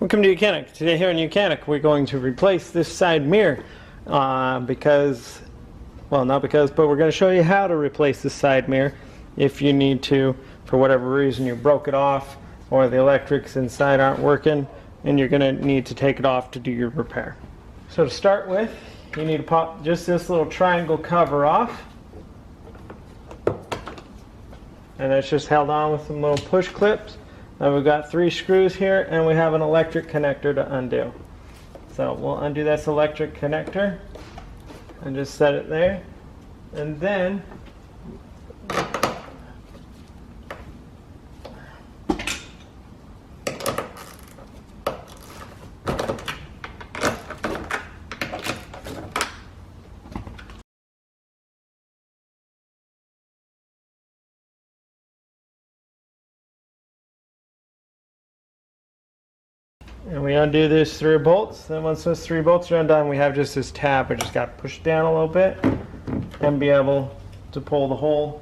Welcome to YOUCANIC. Today here in YOUCANIC we're going to replace this side mirror but we're going to show you how to replace this side mirror if you need to, for whatever reason you broke it off or the electrics inside aren't working and you're going to need to take it off to do your repair. So to start with, you need to pop just this little triangle cover off, and it's just held on with some little push clips. Now we've got 3 screws here and we have an electric connector to undo. So we'll undo this electric connector and just set it there, and then we undo these 3 bolts. Then once those 3 bolts are undone, we have just this tab. We just got to push down a little bit and be able to pull the whole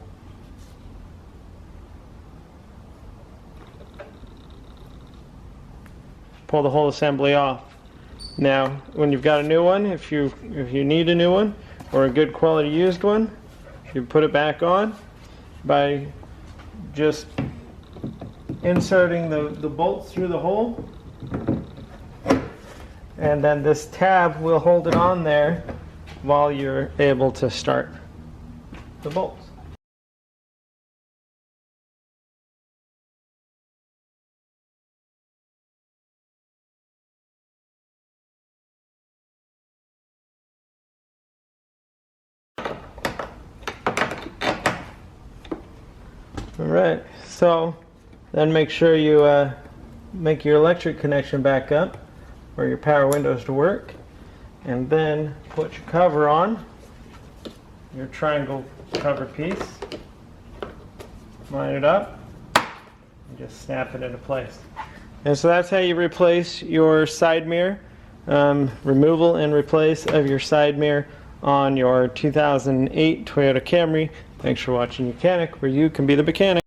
assembly off. Now when you've got a new one, if you need a new one or a good quality used one, you put it back on by just inserting the bolts through the hole, and then this tab will hold it on there while you're able to start the bolts. Alright, so then make sure you make your electric connection back up for your power windows to work, and then put your cover on, your triangle cover piece, line it up, and just snap it into place. And so that's how you replace your side mirror, removal and replace of your side mirror on your 2008 Toyota Camry. Thanks for watching YOUCANIC, where you can be the mechanic.